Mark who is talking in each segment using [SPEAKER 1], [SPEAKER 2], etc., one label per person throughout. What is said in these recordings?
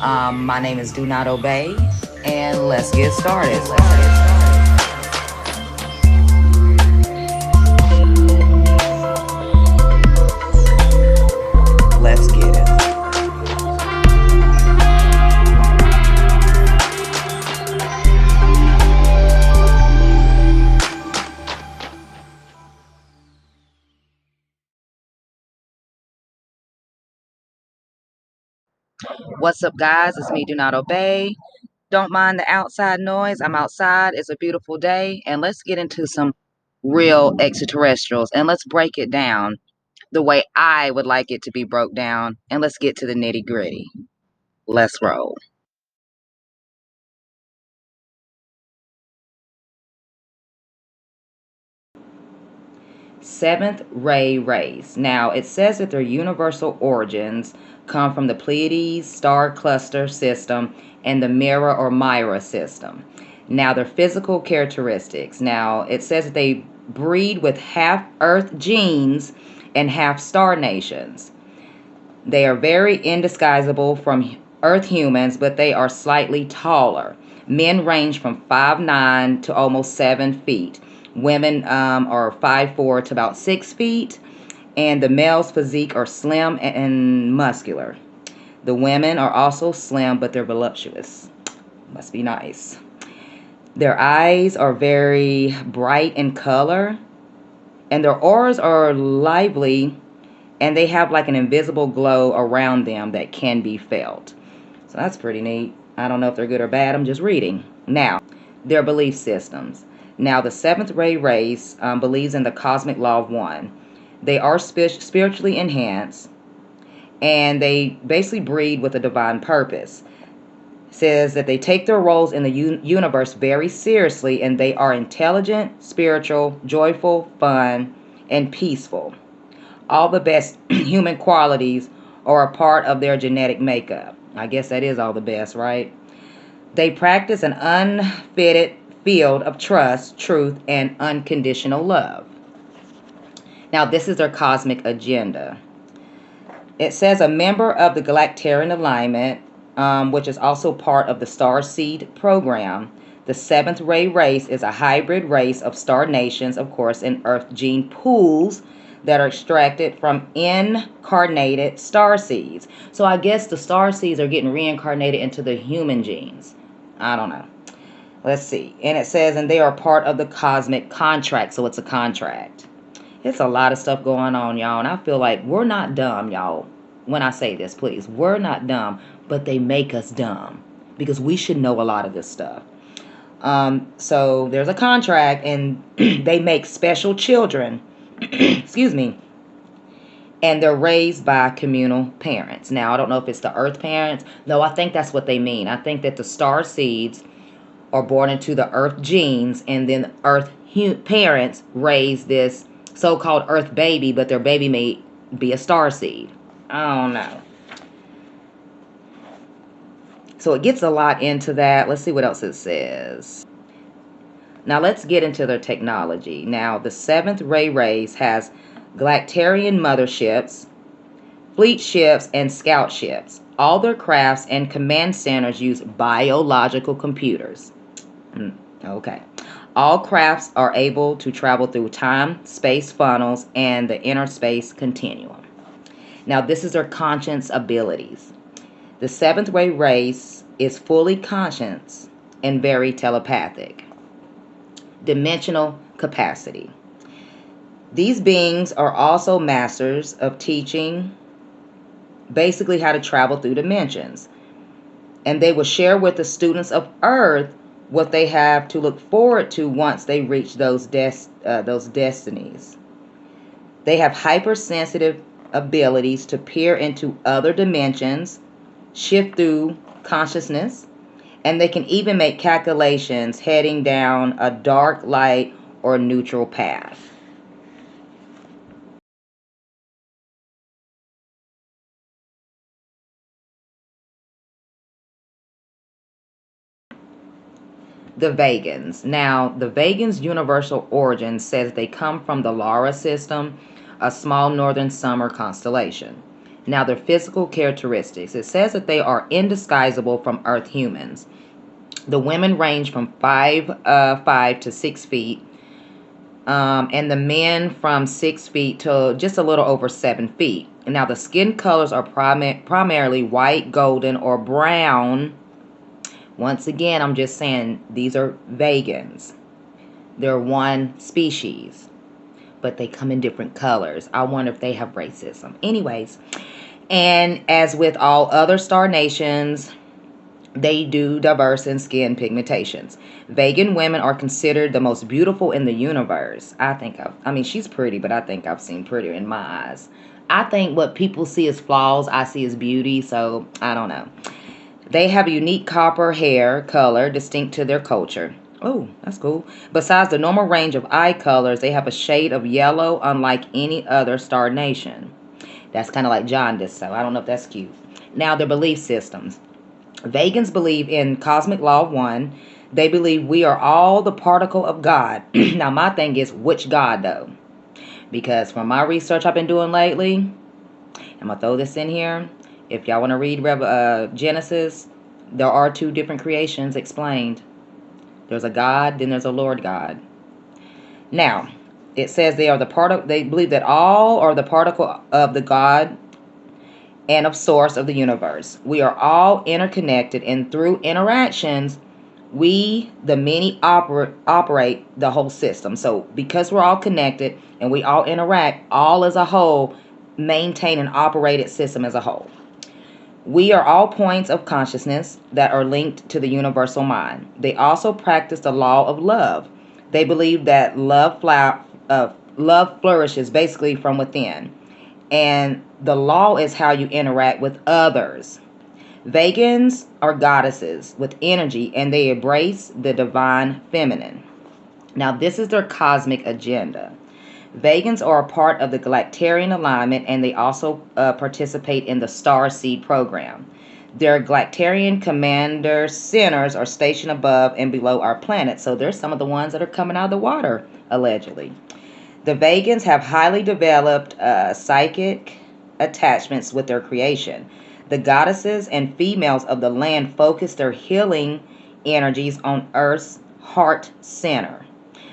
[SPEAKER 1] My name is Do Not Obey, and let's get started. Let's get it. What's up, guys? It's me, Do Not Obey. Don't mind the outside noise. I'm outside. It's a beautiful day, and let's get into some real extraterrestrials, and let's break it down the way I would like it to be broke down, and let's get to the nitty gritty. Let's roll. Seventh ray rays. Now, it says that their universal origins come from the Pleiades star cluster system and the Mira or Myra system. Now, their physical characteristics. Now, it says that they breed with half Earth genes and half star nations. They are very indisguisable from Earth humans, but they are slightly taller. Men range from 5'9" to almost 7 feet. Women are 5'4" to about 6 feet. And the male's physique are slim and muscular. The women are also slim, but they're voluptuous. Must be nice. Their eyes are very bright in color, and their auras are lively, and they have like an invisible glow around them that can be felt. So that's pretty neat. I don't know if they're good or bad. I'm just reading. Now, their belief systems. Now, the seventh ray race believes in the cosmic law of one. They are spiritually enhanced, and they basically breed with a divine purpose. It says that they take their roles in the universe very seriously, and they are intelligent, spiritual, joyful, fun, and peaceful. All the best human qualities are a part of their genetic makeup. I guess that is all the best, right? They practice an unfitted field of trust, truth, and unconditional love. Now, this is their cosmic agenda. It says a member of the Galactarian Alignment, which is also part of the Star Seed program. The seventh ray race is a hybrid race of star nations, of course, and Earth gene pools that are extracted from incarnated star seeds. So I guess the star seeds are getting reincarnated into the human genes. I don't know. Let's see. And it says, and they are part of the cosmic contract. So it's a contract. It's a lot of stuff going on, y'all. And I feel like we're not dumb, y'all. When I say this, please. We're not dumb, but they make us dumb. Because we should know a lot of this stuff. So there's a contract, and they make special children. Excuse me. And they're raised by communal parents. Now, I don't know if it's the earth parents. No, I think that's what they mean. I think that the star seeds are born into the earth genes, and then earth parents raise this so-called earth baby, but their baby may be a star seed. I don't know. So it gets a lot into that. Let's see what else it says. Now let's get into their technology. Now, the seventh ray race has Galactarian motherships, fleet ships, and scout ships. All their crafts and command centers use biological computers. Okay. All crafts are able to travel through time, space funnels, and the inner space continuum. Now, this is their conscience abilities. The seventh ray race is fully conscious and very telepathic. Dimensional capacity. These beings are also masters of teaching basically how to travel through dimensions. And they will share with the students of Earth what they have to look forward to once they reach those destinies. They have hypersensitive abilities to peer into other dimensions, shift through consciousness, and they can even make calculations heading down a dark, light, or neutral path. The Vegans. Now, the Vegans' universal origin says they come from the Lara system, a small northern summer constellation. Now, their physical characteristics. It says that they are indisguisable from Earth humans. The women range from 5 to 6 feet, and the men from 6 feet to just a little over 7 feet. Now, the skin colors are primarily white, golden, or brown. Once again, I'm just saying these are vegans. They're one species, but they come in different colors. I wonder if they have racism. Anyways, and as with all other star nations, they do diverse in skin pigmentations. Vegan women are considered the most beautiful in the universe. I mean, she's pretty, but I think I've seen prettier in my eyes. I think what people see as flaws, I see as beauty, so I don't know. They have a unique copper hair color distinct to their culture. Oh, that's cool. Besides the normal range of eye colors, they have a shade of yellow unlike any other star nation. That's kind of like jaundice, so I don't know if that's cute. Now, their belief systems. Vegans believe in cosmic law of one. They believe we are all the particle of God. Now, my thing is, which God, though? Because from my research I've been doing lately, I'm going to throw this in here. If y'all want to read Genesis, there are two different creations explained. There's a God, then there's a Lord God. Now, it says they believe that all are the particle of the God and of source of the universe. We are all interconnected, and through interactions, we, the many, operate the whole system. So because we're all connected and we all interact, all as a whole maintain an operated system as a whole. We are all points of consciousness that are linked to the universal mind. They also practice the law of love. They believe that love flourishes basically from within. And the law is how you interact with others. Vegans are goddesses with energy, and they embrace the divine feminine. Now, this is their cosmic agenda. Vegans are a part of the Galactarian alignment, and they also participate in the Star Seed program. Their Galactarian commander centers are stationed above and below our planet, so they're some of the ones that are coming out of the water, allegedly. The vegans have highly developed psychic attachments with their creation. The goddesses and females of the land focus their healing energies on Earth's heart center.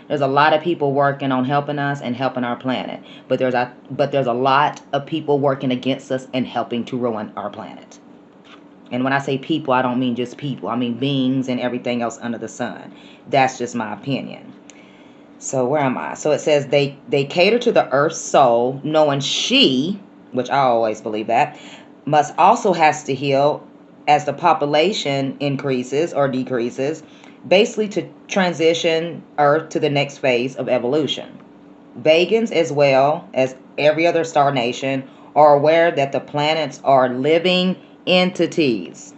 [SPEAKER 1] There's a lot of people working on helping us and helping our planet, but there's a lot of people working against us and helping to ruin our planet. And when I say people, I don't mean just people. I mean beings and everything else under the sun. That's just my opinion. So where am I? So it says they cater to the Earth's soul, knowing she, which I always believe that, must also has to heal as the population increases or decreases, basically to transition Earth to the next phase of evolution. Vegans, as well as every other star nation, are aware that the planets are living entities.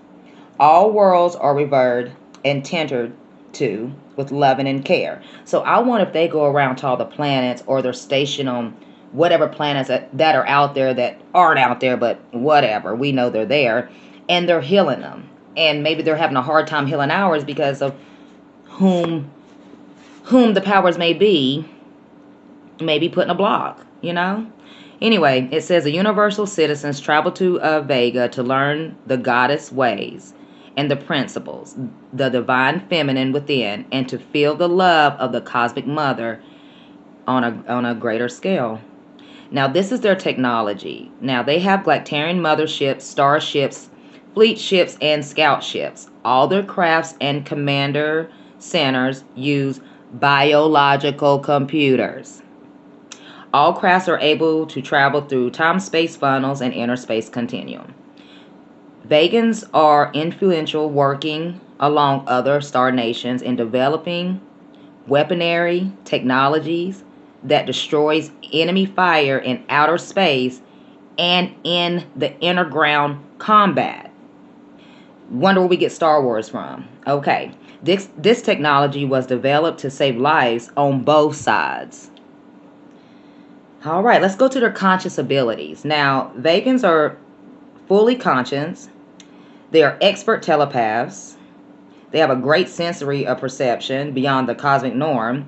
[SPEAKER 1] All worlds are revered and tended to with loving and care. So I wonder if they go around to all the planets, or they're stationed on whatever planets that are out there that aren't out there, but whatever, we know they're there, and they're healing them. And maybe they're having a hard time healing ours because of whom the powers may be putting a block, Anyway, it says the universal citizens travel to Vega to learn the goddess ways and the principles, the divine feminine within, and to feel the love of the cosmic mother on a greater scale. Now, this is their technology. Now, they have Galactarian motherships, starships, fleet ships, and scout ships. All their crafts and commander centers use biological computers. All crafts are able to travel through time-space funnels and inner space continuum. Vegans are influential, working along other star nations in developing weaponry technologies that destroys enemy fire in outer space and in the underground combat. Wonder where we get Star Wars from. Okay, this technology was developed to save lives on both sides. All right, let's go to their conscious abilities. Now, vegans are fully conscious. They are expert telepaths. They have a great sensory perception beyond the cosmic norm.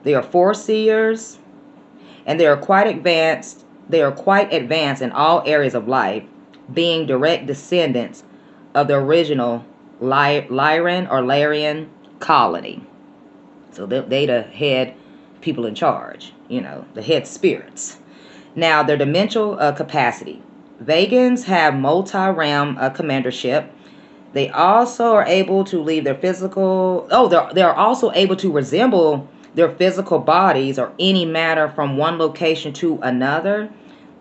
[SPEAKER 1] They are foreseers, and they are quite advanced They are quite advanced in all areas of life, being direct descendants of the original Lyrian colony. So they the head people in charge, the head spirits. Now, their dimensional capacity. Vegans have multi-realm commandership. They also are able to leave their physical. Oh, they're also able to resemble their physical bodies or any matter from one location to another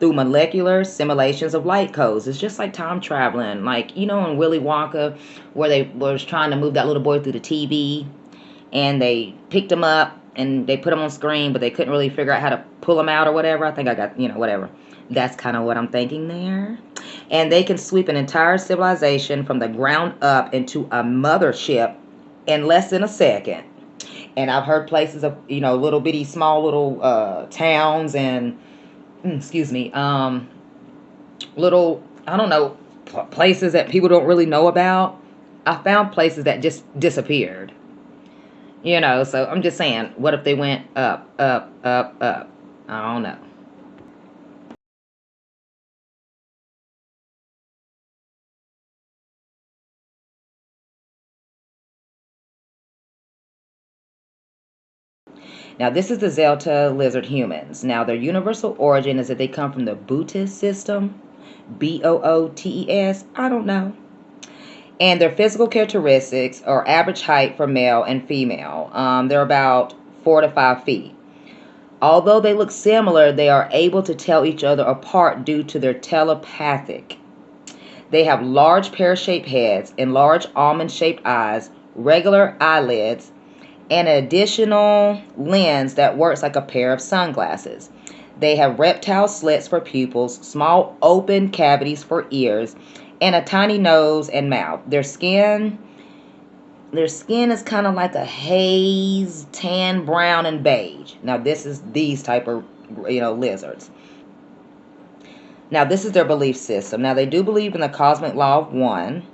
[SPEAKER 1] through molecular simulations of light codes. It's just like time traveling, like in Willy Wonka, where they was trying to move that little boy through the TV, and they picked him up and they put him on screen, but they couldn't really figure out how to pull him out or whatever. I think I got, whatever. That's kind of what I'm thinking there. And they can sweep an entire civilization from the ground up into a mothership in less than a second. And I've heard places of, little bitty, small little towns and, excuse me, little, I don't know, places that people don't really know about. I found places that just disappeared. So I'm just saying, what if they went up, up, up, up? I don't know. Now, this is the Zelta lizard humans. Now, their universal origin is that they come from the Bootes system. Bootes. I don't know. And their physical characteristics are average height for male and female. They're about 4 to 5 feet. Although they look similar, they are able to tell each other apart due to their telepathic. They have large pear-shaped heads and large almond-shaped eyes, regular eyelids, and an additional lens that works like a pair of sunglasses. They have reptile slits for pupils, small open cavities for ears, and a tiny nose and mouth. Their skin is kind of like a haze, tan, brown, and beige. Now, this is these type of, lizards. Now, this is their belief system. Now, they do believe in the cosmic law of one,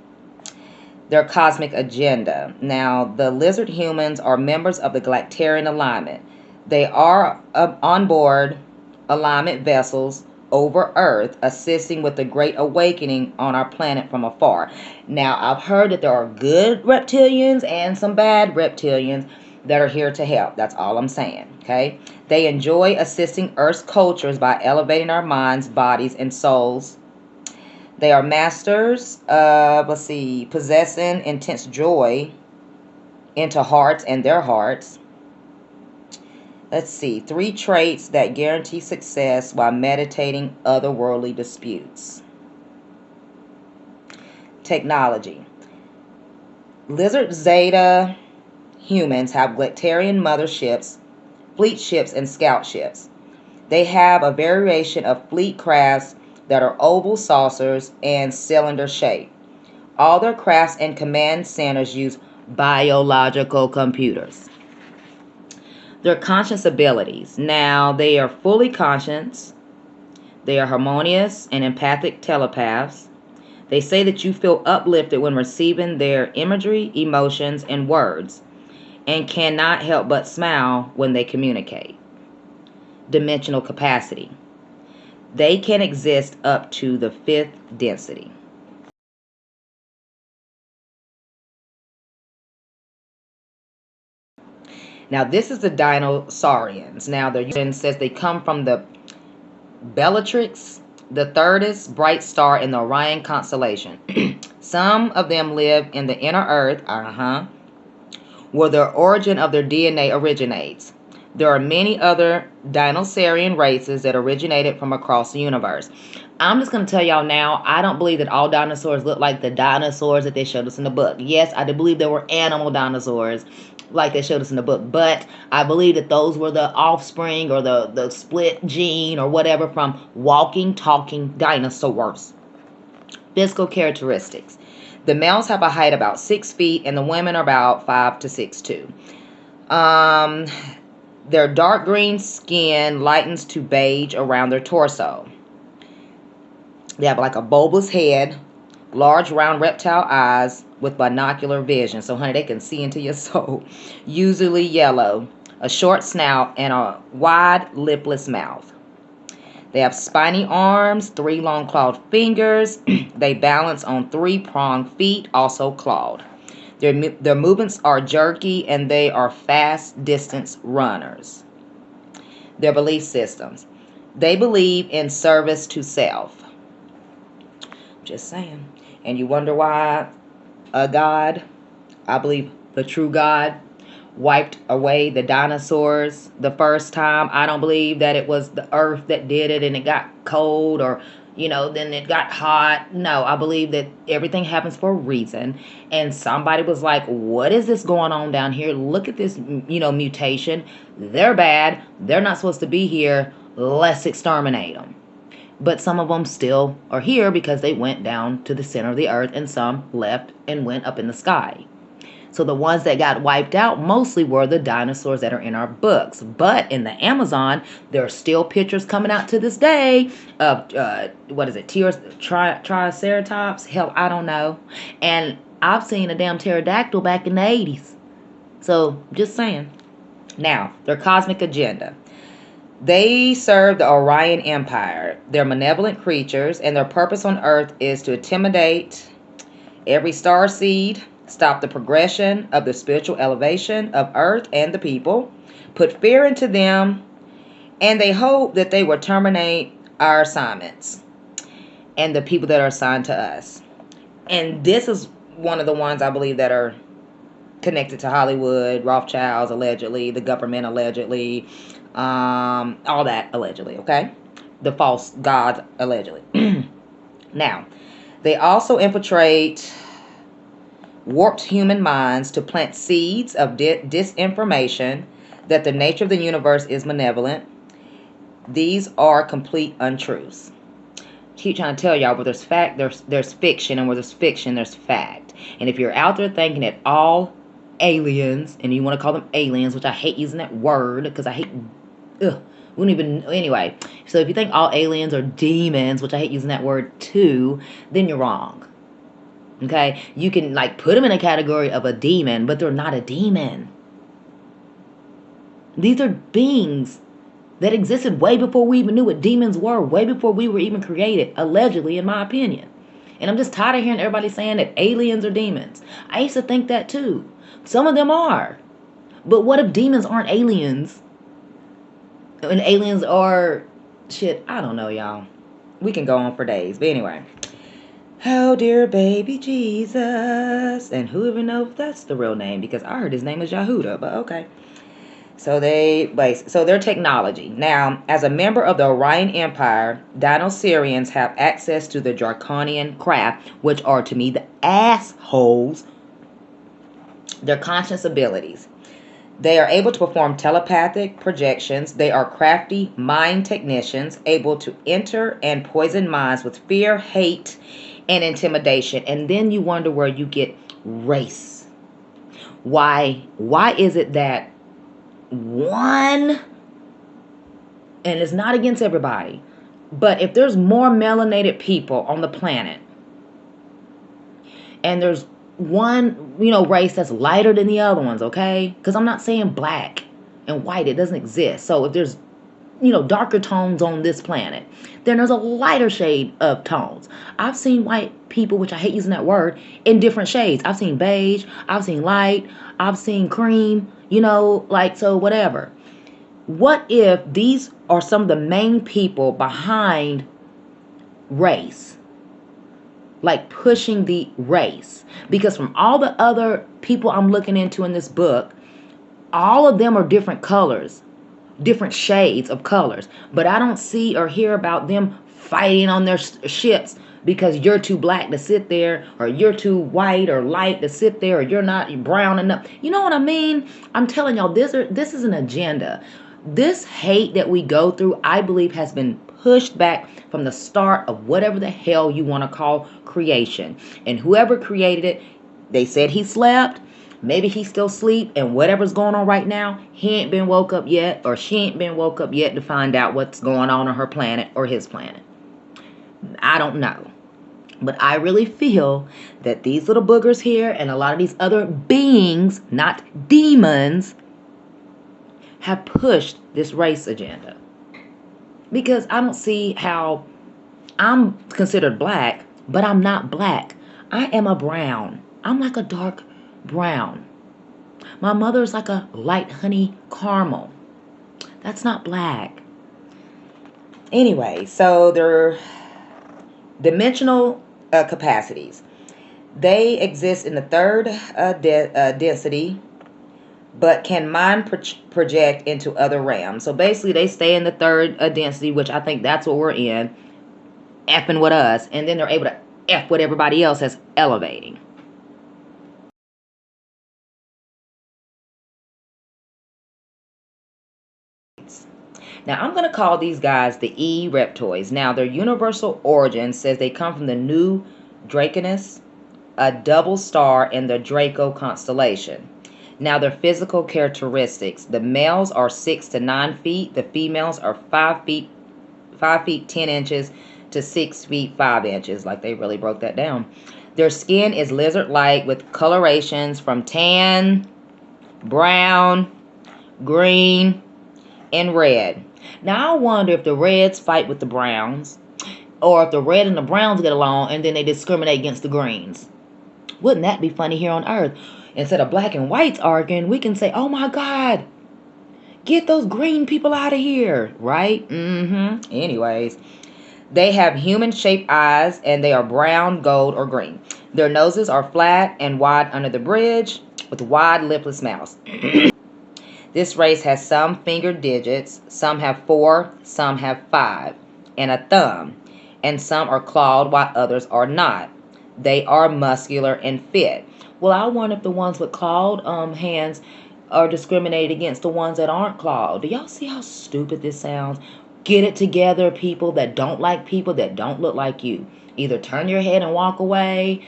[SPEAKER 1] their cosmic agenda. Now, the lizard humans are members of the Galactarian alignment. They are on board alignment vessels over Earth, assisting with the Great Awakening on our planet from afar. Now, I've heard that there are good reptilians and some bad reptilians that are here to help. That's all I'm saying, okay? They enjoy assisting Earth's cultures by elevating our minds, bodies, and souls. They are masters of, possessing intense joy into hearts and their hearts. 3 traits that guarantee success while meditating otherworldly disputes. Technology. Lizard Zeta humans have Galactarian motherships, fleet ships, and scout ships. They have a variation of fleet crafts that are oval saucers and cylinder shape. All their crafts and command centers use biological computers. Their conscious abilities. Now, they are fully conscious. They are harmonious and empathic telepaths. They say that you feel uplifted when receiving their imagery, emotions, and words, and cannot help but smile when they communicate. Dimensional capacity. They can exist up to the 5th density. Now, this is the Dinosaurians. Now, the UN says they come from the Bellatrix, the thirdest bright star in the Orion constellation. Some of them live in the inner Earth, where the origin of their DNA originates. There are many other dinosaurian races that originated from across the universe. I'm just going to tell y'all now, I don't believe that all dinosaurs look like the dinosaurs that they showed us in the book. Yes, I do believe there were animal dinosaurs like they showed us in the book, but I believe that those were the offspring or the split gene or whatever from walking, talking dinosaurs. Physical characteristics. The males have a height about 6 feet and the women are about 5 to 6'2". Their dark green skin lightens to beige around their torso. They have like a bulbous head, large round reptile eyes with binocular vision. So, honey, they can see into your soul. Usually yellow, a short snout, and a wide lipless mouth. They have spiny arms, 3 long clawed fingers. They balance on 3 pronged feet, also clawed. Their movements are jerky, and they are fast distance runners. Their belief systems. They believe in service to self. Just saying. And you wonder why a God, I believe the true God, wiped away the dinosaurs the first time. I don't believe that it was the earth that did it and it got cold, or then it got hot. No, I believe that everything happens for a reason, and somebody was like, what is this going on down here? Look at this mutation. They're bad, they're not supposed to be here, let's exterminate them. But some of them still are here because they went down to the center of the earth, and some left and went up in the sky. So the ones that got wiped out mostly were the dinosaurs that are in our books. But in the Amazon, there are still pictures coming out to this day of, Triceratops? Hell, I don't know. And I've seen a damn pterodactyl back in the 80s. So, just saying. Now, their cosmic agenda. They serve the Orion Empire. They're malevolent creatures, and their purpose on Earth is to intimidate every star seed, stop the progression of the spiritual elevation of Earth and the people, put fear into them, and they hope that they will terminate our assignments and the people that are assigned to us. And this is one of the ones I believe that are connected to Hollywood, Rothschilds allegedly, the government allegedly, all that allegedly, okay? The false gods allegedly. Now, they also infiltrate warped human minds to plant seeds of disinformation that the nature of the universe is malevolent. These are complete untruths. Keep trying to tell y'all, where there's fact, there's fiction, and where there's fiction, there's fact. And if you're out there thinking that all aliens, and you want to call them aliens, which I hate using that word because I hate, anyway. So if you think all aliens are demons, which I hate using that word too, then you're wrong. Okay, you can put them in a category of a demon, but they're not a demon. These are beings that existed way before we even knew what demons were, way before we were even created, allegedly, in my opinion. And I'm just tired of hearing everybody saying that aliens are demons. I used to think that too. Some of them are. But what if demons aren't aliens? And aliens are shit, I don't know, y'all. We can go on for days. But anyway. Oh, dear baby Jesus. And who even knows if that's the real name? Because I heard his name is Yahuda, but okay. So their technology. Now, as a member of the Orion Empire, Dinosaurians have access to the Draconian craft, which are, to me, the assholes. Their conscious abilities. They are able to perform telepathic projections. They are crafty mind technicians, able to enter and poison minds with fear, hate, and intimidation. And then you wonder where you get race. Why is it that one, and it's not against everybody, but if there's more melanated people on the planet, and there's one, race that's lighter than the other ones, okay? Because I'm not saying black and white, it doesn't exist. So if there's darker tones on this planet, then there's a lighter shade of tones. I've seen white people, which I hate using that word, in different shades. I've seen beige, I've seen light, I've seen cream, so whatever. What if these are some of the main people behind race? Pushing the race. Because from all the other people I'm looking into in this book, all of them are different colors. Different shades of colors, but I don't see or hear about them fighting on their ships because you're too black to sit there, or you're too white or light to sit there, or you're not brown enough. You know what I mean? I'm telling y'all, this is an agenda. This hate that we go through, I believe, has been pushed back from the start of whatever the hell you want to call creation. And whoever created it, they said he slept. Maybe he still asleep, and whatever's going on right now, he ain't been woke up yet, or she ain't been woke up yet to find out what's going on her planet or his planet. I don't know. But I really feel that these little boogers here and a lot of these other beings, not demons, have pushed this race agenda. Because I don't see how I'm considered black, but I'm not black. I am a brown. I'm like a dark brown. My mother is like a light honey caramel. That's not black. Anyway, so they're dimensional capacities. They exist in the third density, but can mind project into other realms. So basically, they stay in the third density, which I think that's what we're in, effing with us, and then they're able to F with everybody else that's elevating. Now, I'm going to call these guys the EReps. Now, their universal origin says they come from the new Draconis, a double star in the Draco constellation. Now, their physical characteristics. The males are 6 to 9 feet. The females are 5 feet 10 inches to 6 feet 5 inches. Like they really broke that down. Their skin is lizard-like with colorations from tan, brown, green, and red. Now, I wonder if the reds fight with the browns, or if the red and the browns get along and then they discriminate against the greens. Wouldn't that be funny here on Earth? Instead of black and whites arguing, we can say, oh my God, get those green people out of here, right? Anyways, they have human-shaped eyes, and they are brown, gold, or green. Their noses are flat and wide under the bridge, with wide lipless mouths. This race has some finger digits, some have 4, some have 5, and a thumb, and some are clawed while others are not. They are muscular and fit. Well, I wonder if the ones with clawed hands are discriminated against the ones that aren't clawed. Do y'all see how stupid this sounds? Get it together, people that don't like people that don't look like you. Either turn your head and walk away,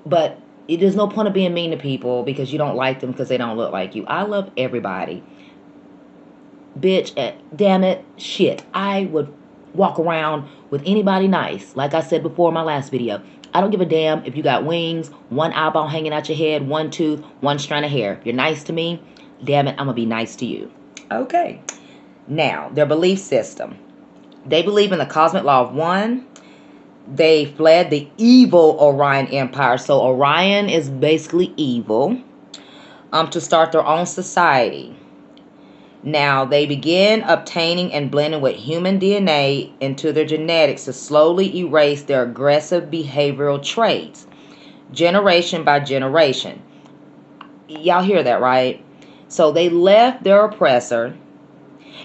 [SPEAKER 1] but there's no point of being mean to people because you don't like them because they don't look like you. I love everybody. Bitch, damn it, shit. I would walk around with anybody nice. Like I said before in my last video, I don't give a damn if you got wings, one eyeball hanging out your head, one tooth, one strand of hair. If you're nice to me, damn it, I'm going to be nice to you. Okay. Now, their belief system. They believe in the cosmic law of one. They fled the evil Orion Empire. So Orion is basically evil. To start their own society. Now, they begin obtaining and blending with human DNA into their genetics to slowly erase their aggressive behavioral traits, generation by generation. Y'all hear that, right? So they left their oppressor,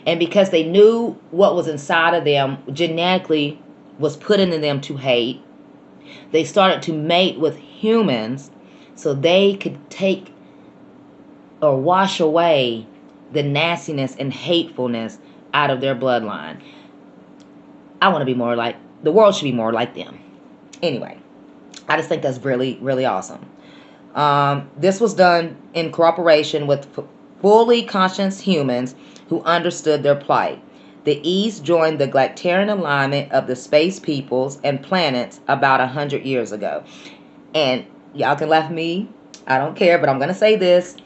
[SPEAKER 1] and because they knew what was inside of them genetically was put into them to hate, they started to mate with humans so they could take or wash away the nastiness and hatefulness out of their bloodline. I want to be more like, the world should be more like them. Anyway, I just think that's really, really awesome. This was done in cooperation with fully conscious humans who understood their plight. The East joined the Galactarian alignment of the space peoples and planets about 100 years ago. And y'all can laugh at me. I don't care, but I'm going to say this.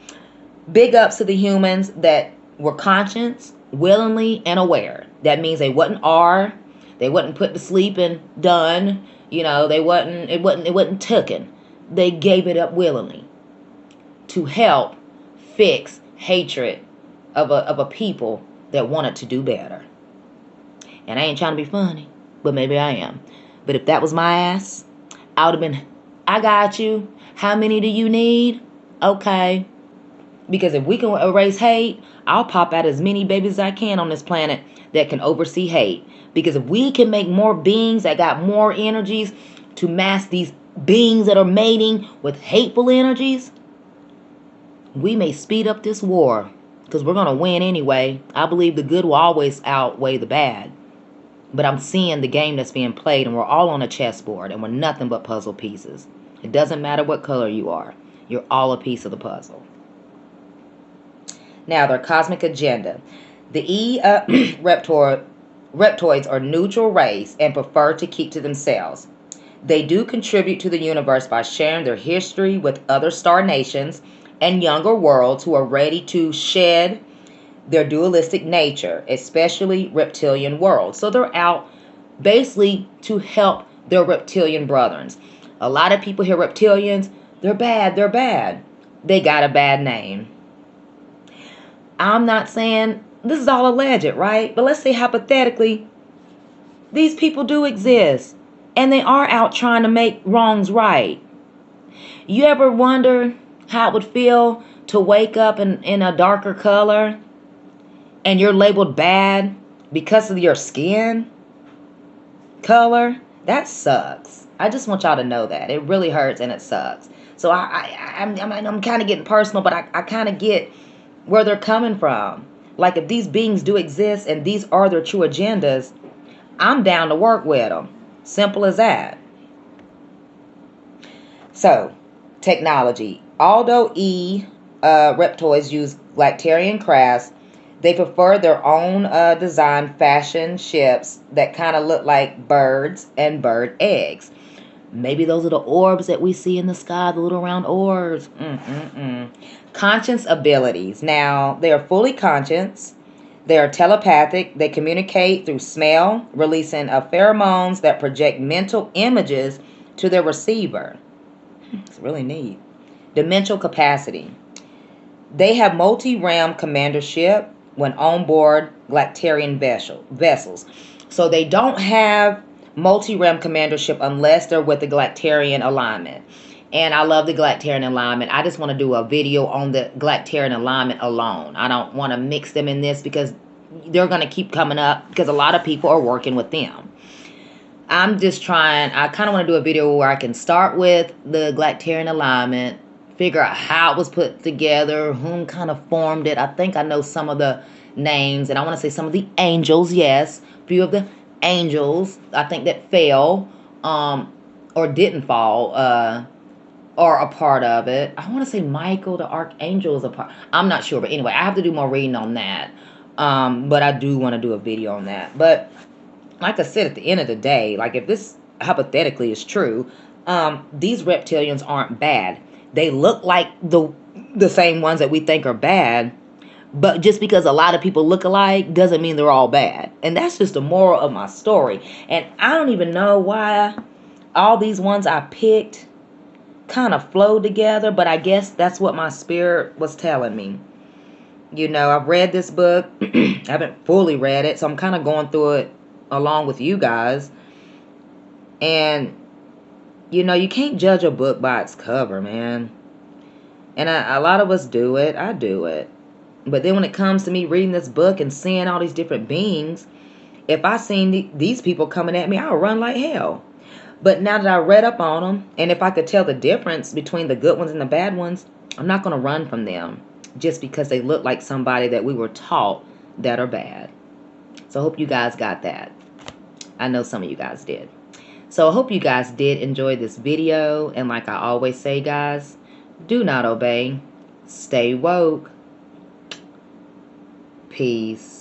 [SPEAKER 1] Big ups to the humans that were conscious, willingly, and aware. That means they wasn't they wasn't put to sleep and done. You know, it wasn't tooken. They gave it up willingly to help fix hatred of a people that wanted to do better. And I ain't trying to be funny, but maybe I am. But if that was my ass, I would have been, I got you. How many do you need? Okay. Because if we can erase hate, I'll pop out as many babies as I can on this planet that can oversee hate. Because if we can make more beings that got more energies to mask these beings that are mating with hateful energies, we may speed up this war. Because we're going to win anyway. I believe the good will always outweigh the bad. But I'm seeing the game that's being played, and we're all on a chessboard, and we're nothing but puzzle pieces. It doesn't matter what color you are. You're all a piece of the puzzle. Now, their cosmic agenda. The reptoids are neutral race and prefer to keep to themselves. They do contribute to the universe by sharing their history with other star nations and younger worlds who are ready to shed their dualistic nature, especially reptilian world. So they're out basically to help their reptilian brethren. A lot of people hear reptilians, they're bad, they're bad. They got a bad name. I'm not saying, this is all alleged, right? But let's say hypothetically, these people do exist. And they are out trying to make wrongs right. You ever wonder how it would feel to wake up in a darker color and you're labeled bad because of your skin color? That sucks. I just want y'all to know that. It really hurts and it sucks. So I'm kind of getting personal, but I kind of get where they're coming from. Like, if these beings do exist and these are their true agendas, I'm down to work with them. Simple as that. So, technology. Although reptoids use Galactarian crafts, they prefer their own design fashion ships that kind of look like birds and bird eggs. Maybe those are the orbs that we see in the sky, the little round orbs. Conscience abilities. Now, they are fully conscious. They are telepathic. They communicate through smell, releasing pheromones that project mental images to their receiver. It's really neat. Dimensional capacity. They have multi-realm commandership when on board Galactarian vessels. So they don't have multi-realm commandership unless they're with the Galactarian alignment. And I love the Galactarian alignment. I just want to do a video on the Galactarian alignment alone. I don't want to mix them in this because they're going to keep coming up because a lot of people are working with them. I'm just trying, I kind of want to do a video where I can start with the Galactarian alignment, figure out how it was put together, whom kind of formed it. I think I know some of the names, and I want to say some of the angels, yes. A few of the angels, I think, that fell or didn't fall are a part of it. I want to say Michael the Archangel is a part. I'm not sure, but anyway, I have to do more reading on that. But I do want to do a video on that. But like I said, at the end of the day, like, if this hypothetically is true, these reptilians aren't bad. They look like the same ones that we think are bad, but just because a lot of people look alike doesn't mean they're all bad. And that's just the moral of my story. And I don't even know why all these ones I picked kind of flowed together, but I guess that's what my spirit was telling me. You know, I've read this book. I haven't fully read it, so I'm kind of going through it along with you guys. And you know, you can't judge a book by its cover, man. And a lot of us do it. I do it. But then when it comes to me reading this book and seeing all these different beings, if I seen these people coming at me, I'll run like hell. But now that I read up on them, and if I could tell the difference between the good ones and the bad ones, I'm not going to run from them just because they look like somebody that we were taught that are bad. So I hope you guys got that. I know some of you guys did. So I hope you guys did enjoy this video. And like I always say, guys, do not obey. Stay woke. Peace.